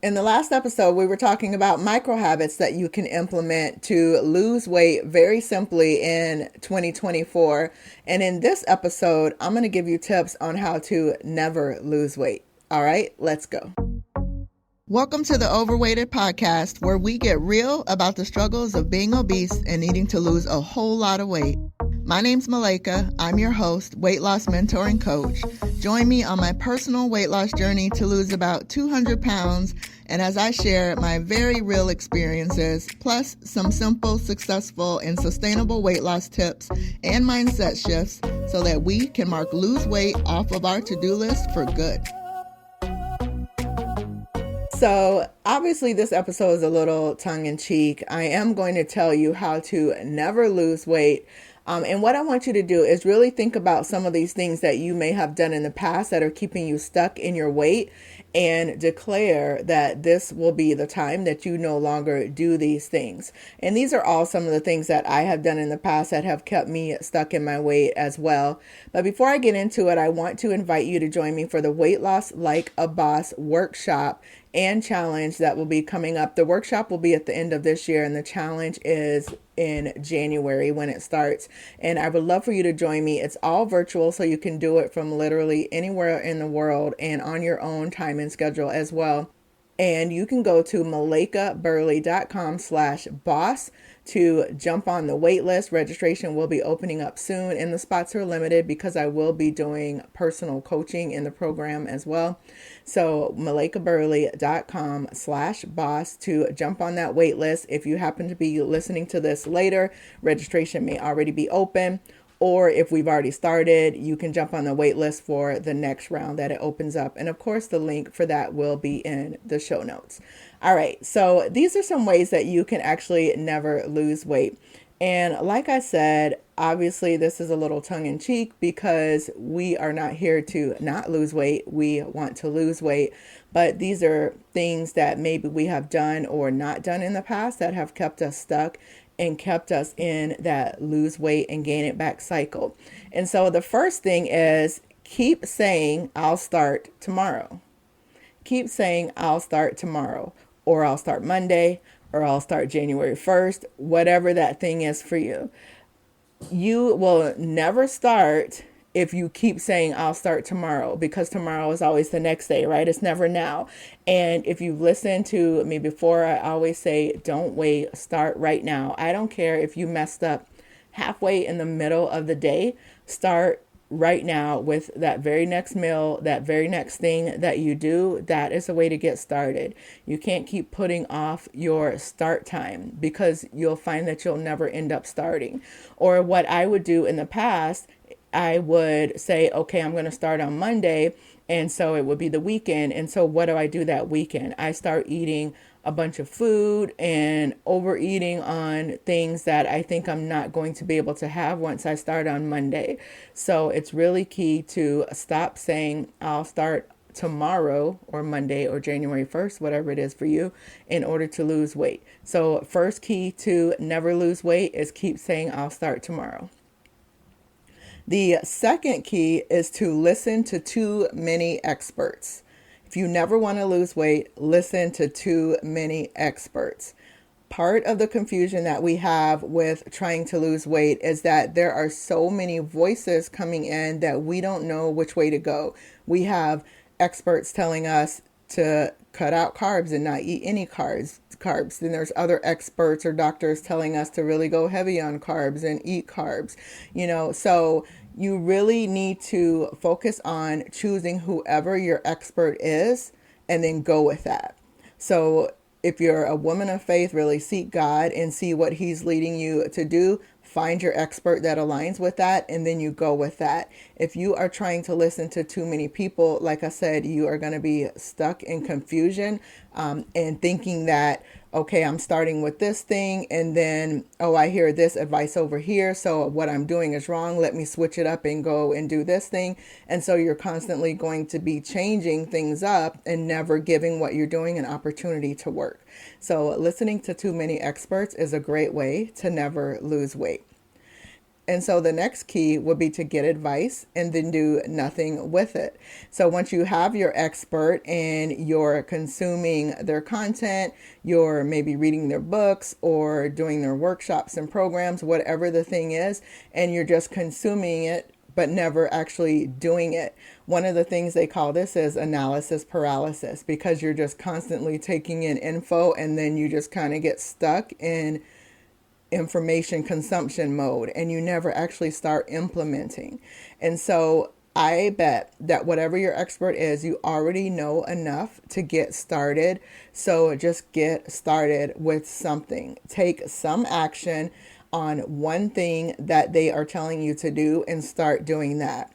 In the last episode, we were talking about micro habits that you can implement to lose weight very simply in 2024. And in this episode, I'm going to give you tips on how to never lose weight. All right, let's go. Welcome to the Overweighted Podcast, where we get real about the struggles of being obese and needing to lose a whole lot of weight. My name's Malaika. I'm your host, weight loss mentor and coach. Join me on my personal weight loss journey to lose about 200 pounds, and as I share my very real experiences, plus some simple, successful, and sustainable weight loss tips and mindset shifts so that we can mark lose weight off of our to-do list for good. So obviously this episode is a little tongue-in-cheek. I am going to tell you how to never lose weight. And what I want you to do is really think about some of these things that you may have done in the past that are keeping you stuck in your weight, and declare that this will be the time that you no longer do these things. And these are all some of the things that I have done in the past that have kept me stuck in my weight as well. But before I get into it, I want to invite you to join me for the Weight Loss Like a Boss workshop and challenge that will be coming up. The workshop will be at the end of this year, and the challenge is in January when it starts. And I would love for you to join me. It's all virtual, so you can do it from literally anywhere in the world and on your own time and schedule as well. And you can go to malaikaburley.com/boss to jump on the wait list. Registration will be opening up soon, and the spots are limited because I will be doing personal coaching in the program as well. So malaikaburley.com/boss to jump on that wait list. If you happen to be listening to this later, registration may already be open. Or if we've already started, you can jump on the wait list for the next round that it opens up. And of course, the link for that will be in the show notes. All right. So these are some ways that you can actually never lose weight. And like I said, obviously this is a little tongue in cheek because we are not here to not lose weight. We want to lose weight. But these are things that maybe we have done or not done in the past that have kept us stuck and kept us in that lose weight and gain it back cycle. And so the first thing is keep saying, I'll start tomorrow. Keep saying, I'll start tomorrow, or I'll start Monday, or I'll start January 1st, whatever that thing is for you. You will never start if you keep saying, I'll start tomorrow, because tomorrow is always the next day, right? It's never now. And if you've listened to me before, I always say, don't wait, start right now. I don't care if you messed up halfway in the middle of the day, start right now with that very next meal, that very next thing that you do. That is a way to get started. You can't keep putting off your start time because you'll find that you'll never end up starting. Or what I would do in the past, I would say, okay, I'm going to start on Monday. And so it would be the weekend. And so what do I do that weekend? I start eating a bunch of food and overeating on things that I think I'm not going to be able to have once I start on Monday. So it's really key to stop saying, I'll start tomorrow or Monday or January 1st, whatever it is for you, in order to lose weight. So first key to never lose weight is keep saying, I'll start tomorrow. The second key is to listen to too many experts. If you never want to lose weight, listen to too many experts. Part of the confusion that we have with trying to lose weight is that there are so many voices coming in that we don't know which way to go. We have experts telling us to cut out carbs and not eat any carbs. Then there's other experts or doctors telling us to really go heavy on carbs and eat carbs, so you really need to focus on choosing whoever your expert is and then go with that. So if you're a woman of faith, really seek God and see what he's leading you to do. Find your expert that aligns with that, and then you go with that. If you are trying to listen to too many people, like I said, you are going to be stuck in confusion and thinking that, okay, I'm starting with this thing, and then, I hear this advice over here, so what I'm doing is wrong. Let me switch it up and go and do this thing. And so you're constantly going to be changing things up and never giving what you're doing an opportunity to work. So listening to too many experts is a great way to never lose weight. And so the next key would be to get advice and then do nothing with it. So once you have your expert and you're consuming their content, you're maybe reading their books or doing their workshops and programs, whatever the thing is, and you're just consuming it but never actually doing it. One of the things they call this is analysis paralysis, because you're just constantly taking in info and then you just kind of get stuck in information consumption mode and you never actually start implementing. And so I bet that whatever your expert is, you already know enough to get started. So just get started with something. Take some action on one thing that they are telling you to do and start doing that.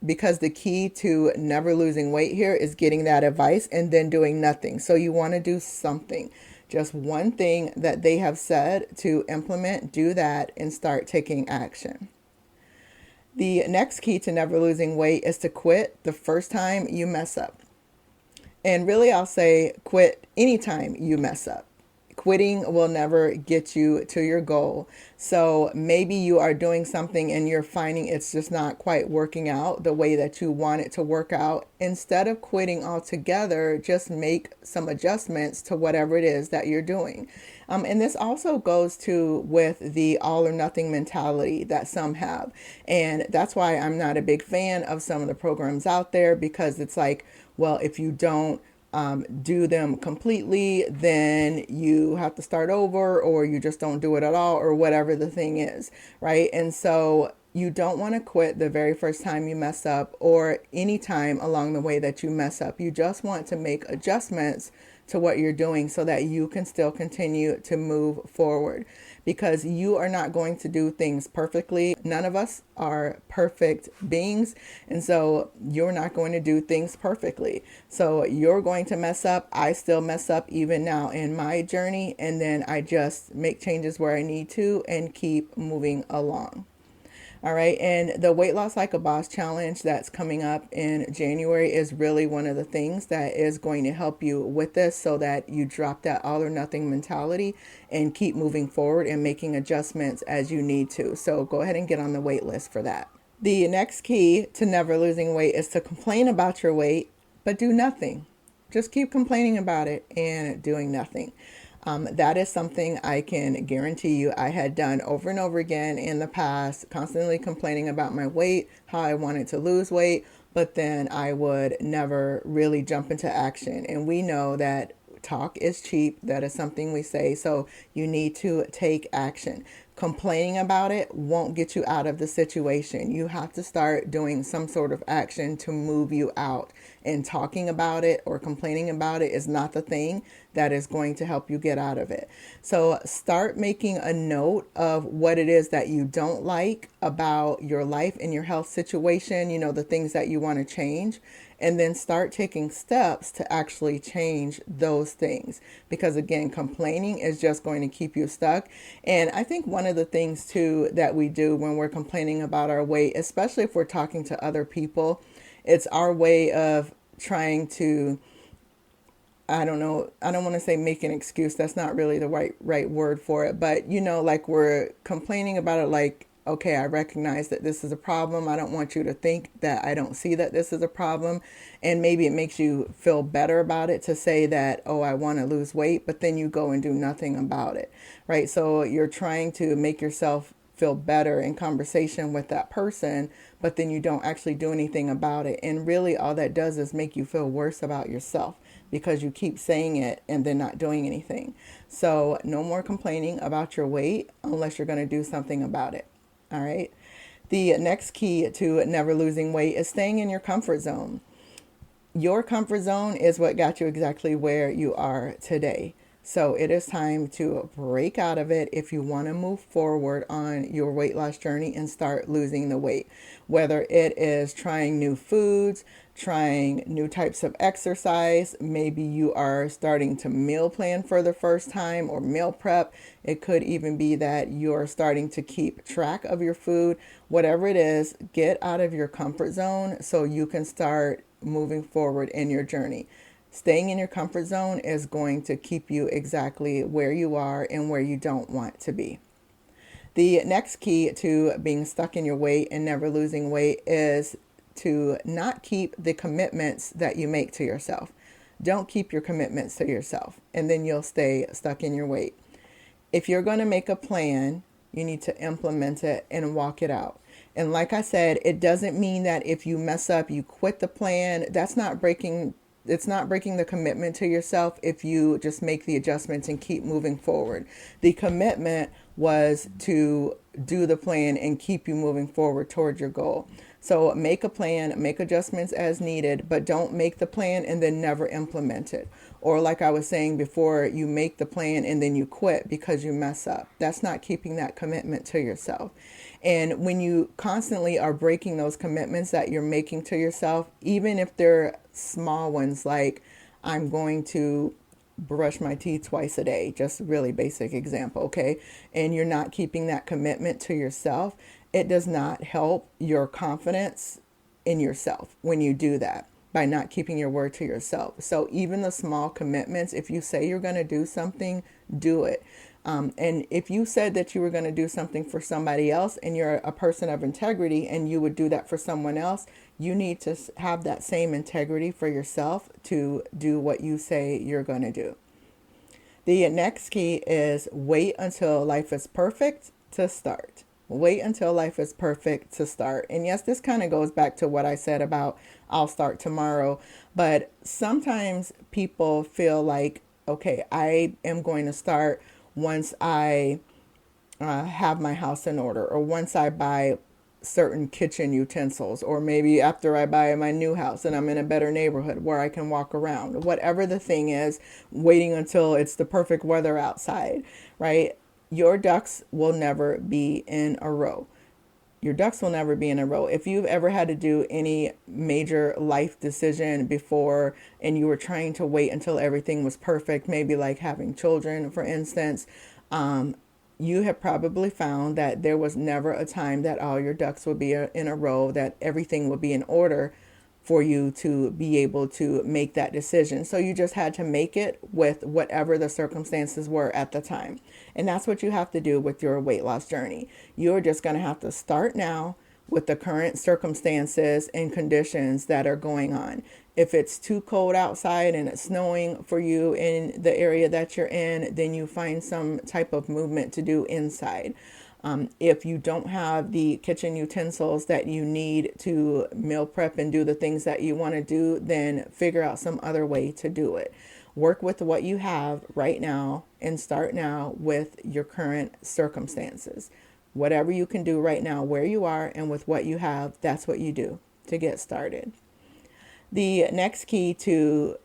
Because the key to never losing weight here is getting that advice and then doing nothing. So you want to do something. Just one thing that they have said to implement, do that and start taking action. The next key to never losing weight is to quit the first time you mess up. And really, I'll say quit anytime you mess up. Quitting will never get you to your goal. So maybe you are doing something and you're finding it's just not quite working out the way that you want it to work out. Instead of quitting altogether, just make some adjustments to whatever it is that you're doing. And this also goes to with the all or nothing mentality that some have. And that's why I'm not a big fan of some of the programs out there, because it's like, well, if you don't do them completely, then you have to start over, or you just don't do it at all, or whatever the thing is, right? And so you don't want to quit the very first time you mess up, or any time along the way that you mess up. You just want to make adjustments to what you're doing so that you can still continue to move forward, because you are not going to do things perfectly. None of us are perfect beings. And so you're not going to do things perfectly. So you're going to mess up. I still mess up even now in my journey. And then I just make changes where I need to and keep moving along. All right. And the Weight Loss Like a Boss challenge that's coming up in January is really one of the things that is going to help you with this, so that you drop that all or nothing mentality and keep moving forward and making adjustments as you need to. So go ahead and get on the wait list for that. The next key to never losing weight is to complain about your weight, but do nothing. Just keep complaining about it and doing nothing. That is something I can guarantee you I had done over and over again in the past, constantly complaining about my weight, how I wanted to lose weight, but then I would never really jump into action. And we know that talk is cheap. That is something we say. So you need to take action. Complaining about it won't get you out of the situation. You have to start doing some sort of action to move you out. And talking about it or complaining about it is not the thing that is going to help you get out of it. So start making a note of what it is that you don't like about your life and your health situation, the things that you want to change. And then start taking steps to actually change those things. Because again, complaining is just going to keep you stuck. And I think one of the things too that we do when we're complaining about our weight, especially if we're talking to other people, it's our way of trying to, I don't want to say make an excuse. That's not really the right word for it. But, like we're complaining about it like, okay, I recognize that this is a problem. I don't want you to think that I don't see that this is a problem. And maybe it makes you feel better about it to say that, oh, I want to lose weight, but then you go and do nothing about it, right? So you're trying to make yourself feel better in conversation with that person, but then you don't actually do anything about it. And really all that does is make you feel worse about yourself, because you keep saying it and then not doing anything. So no more complaining about your weight unless you're going to do something about it. All right. The next key to never losing weight is staying in your comfort zone. Your comfort zone is what got you exactly where you are today. So it is time to break out of it if you want to move forward on your weight loss journey and start losing the weight. Whether it is trying new foods, trying new types of exercise, maybe you are starting to meal plan for the first time or meal prep. It could even be that you're starting to keep track of your food. Whatever it is, get out of your comfort zone so you can start moving forward in your journey. Staying in your comfort zone is going to keep you exactly where you are and where you don't want to be. The next key to being stuck in your weight and never losing weight is to not keep the commitments that you make to yourself. Don't keep your commitments to yourself, and then you'll stay stuck in your weight. If you're going to make a plan, you need to implement it and walk it out. And like I said, it doesn't mean that if you mess up, you quit the plan. It's not breaking the commitment to yourself if you just make the adjustments and keep moving forward. The commitment was to do the plan and keep you moving forward towards your goal. So make a plan, make adjustments as needed, but don't make the plan and then never implement it. Or like I was saying before, you make the plan and then you quit because you mess up. That's not keeping that commitment to yourself. And when you constantly are breaking those commitments that you're making to yourself, even if they're small ones, like I'm going to brush my teeth twice a day, just really basic example, okay? And you're not keeping that commitment to yourself, it does not help your confidence in yourself when you do that by not keeping your word to yourself. So even the small commitments, if you say you're going to do something, do it. And if you said that you were going to do something for somebody else and you're a person of integrity and you would do that for someone else, you need to have that same integrity for yourself to do what you say you're going to do. The next key is wait until life is perfect to start. Wait until life is perfect to start. And yes, this kind of goes back to what I said about I'll start tomorrow. But sometimes people feel like, okay, I am going to start once I have my house in order, or once I buy certain kitchen utensils, or maybe after I buy my new house and I'm in a better neighborhood where I can walk around. Whatever the thing is, waiting until it's the perfect weather outside, right? Your ducks will never be in a row. Your ducks will never be in a row. If you've ever had to do any major life decision before and you were trying to wait until everything was perfect, maybe like having children, for instance, you have probably found that there was never a time that all your ducks would be in a row, that everything would be in order for you to be able to make that decision. So you just had to make it with whatever the circumstances were at the time. And that's what you have to do with your weight loss journey. You're just going to have to start now with the current circumstances and conditions that are going on. If it's too cold outside and it's snowing for you in the area that you're in, then you find some type of movement to do inside. If you don't have the kitchen utensils that you need to meal prep and do the things that you want to do, then figure out some other way to do it. Work with what you have right now and start now with your current circumstances. Whatever you can do right now, where you are and with what you have, that's what you do to get started. The next key to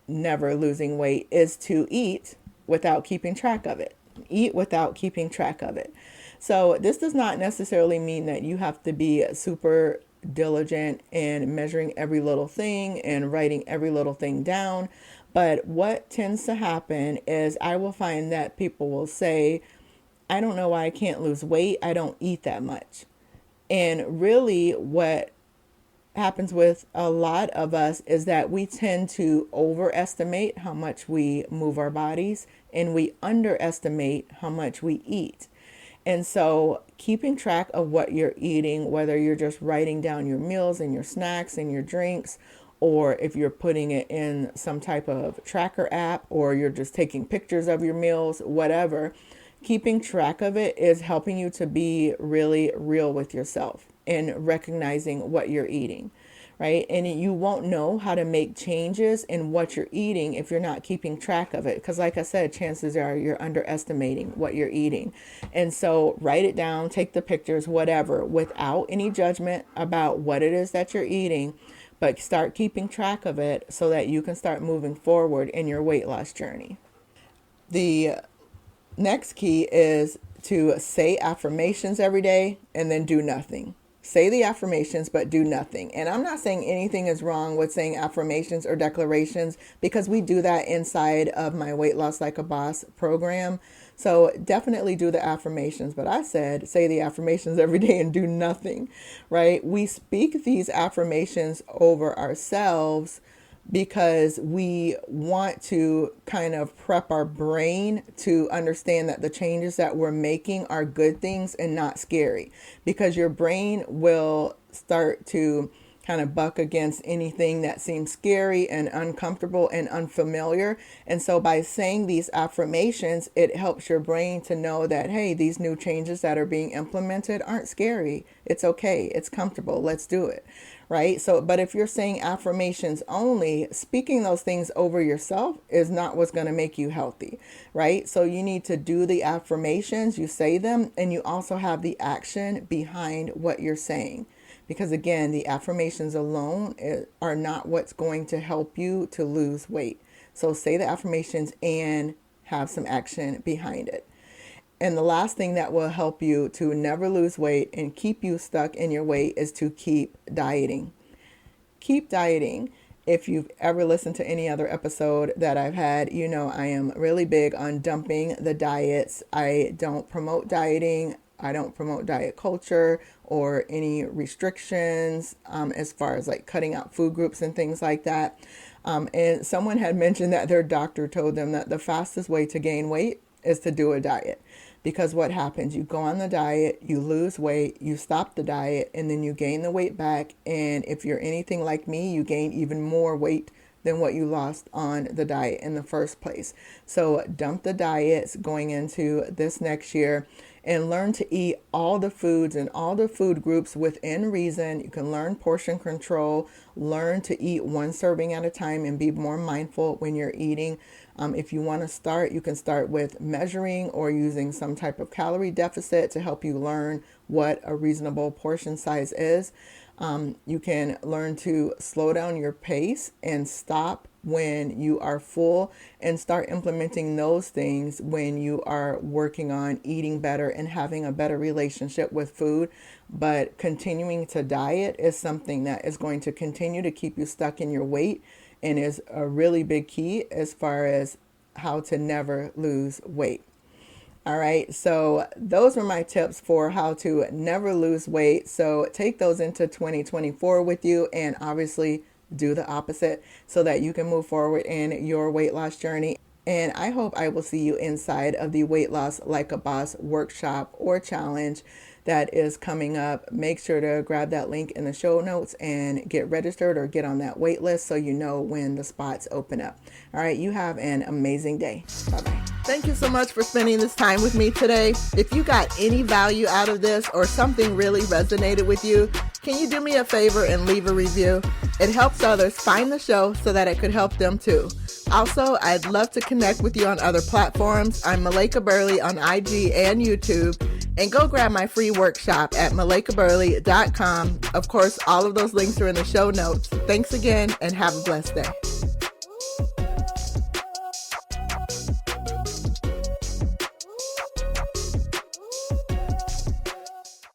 never losing weight is to eat without keeping track of it. Eat without keeping track of it. So this does not necessarily mean that you have to be super diligent in measuring every little thing and writing every little thing down. But what tends to happen is I will find that people will say, I don't know why I can't lose weight. I don't eat that much. And really what happens with a lot of us is that we tend to overestimate how much we move our bodies and we underestimate how much we eat. And so keeping track of what you're eating, whether you're just writing down your meals and your snacks and your drinks, or if you're putting it in some type of tracker app, or you're just taking pictures of your meals, whatever, keeping track of it is helping you to be really real with yourself and recognizing what you're eating, right? And you won't know how to make changes in what you're eating if you're not keeping track of it. Because like I said, chances are you're underestimating what you're eating. And so write it down, take the pictures, whatever, without any judgment about what it is that you're eating, but start keeping track of it so that you can start moving forward in your weight loss journey. The next key is to say affirmations every day and then do nothing. Say the affirmations, but do nothing. And I'm not saying anything is wrong with saying affirmations or declarations, because we do that inside of my Weight Loss Like a Boss program. So definitely do the affirmations. But I said, say the affirmations every day and do nothing, right? We speak these affirmations over ourselves because we want to kind of prep our brain to understand that the changes that we're making are good things and not scary, because your brain will start to kind of buck against anything that seems scary and uncomfortable and unfamiliar. And so by saying these affirmations, it helps your brain to know that, hey, these new changes that are being implemented aren't scary. It's okay. It's comfortable. Let's do it. Right? So, but if you're saying affirmations only, speaking those things over yourself is not what's going to make you healthy. Right? So you need to do the affirmations, you say them, and you also have the action behind what you're saying. Because again, the affirmations alone are not what's going to help you to lose weight. So say the affirmations and have some action behind it. And the last thing that will help you to never lose weight and keep you stuck in your weight is to keep dieting. Keep dieting. If you've ever listened to any other episode that I've had, you know I am really big on dumping the diets. I don't promote dieting. I don't promote diet culture or any restrictions as far as like cutting out food groups and things like that. And someone had mentioned that their doctor told them that the fastest way to gain weight is to do a diet. Because what happens? You go on the diet, you lose weight, you stop the diet, and then you gain the weight back. And if you're anything like me, you gain even more weight than what you lost on the diet in the first place. So dump the diets going into this next year and learn to eat all the foods and all the food groups within reason. You can learn portion control, learn to eat one serving at a time and be more mindful when you're eating. If you want to start, you can start with measuring or using some type of calorie deficit to help you learn what a reasonable portion size is. You can learn to slow down your pace and stop when you are full and start implementing those things when you are working on eating better and having a better relationship with food. But continuing to diet is something that is going to continue to keep you stuck in your weight and is a really big key as far as how to never lose weight. All right, so those were my tips for how to never lose weight. So take those into 2024 with you and obviously do the opposite so that you can move forward in your weight loss journey. And I hope I will see you inside of the Weight Loss Like a Boss workshop or challenge that is coming up. Make sure to grab that link in the show notes and get registered or get on that wait list so you know when the spots open up. All right, you have an amazing day. Bye-bye. Thank you so much for spending this time with me today. If you got any value out of this or something really resonated with you, can you do me a favor and leave a review? It helps others find the show so that it could help them too. Also, I'd love to connect with you on other platforms. I'm Malaika Burley on IG and YouTube. And go grab my free workshop at malaikaburley.com. Of course, all of those links are in the show notes. Thanks again and have a blessed day.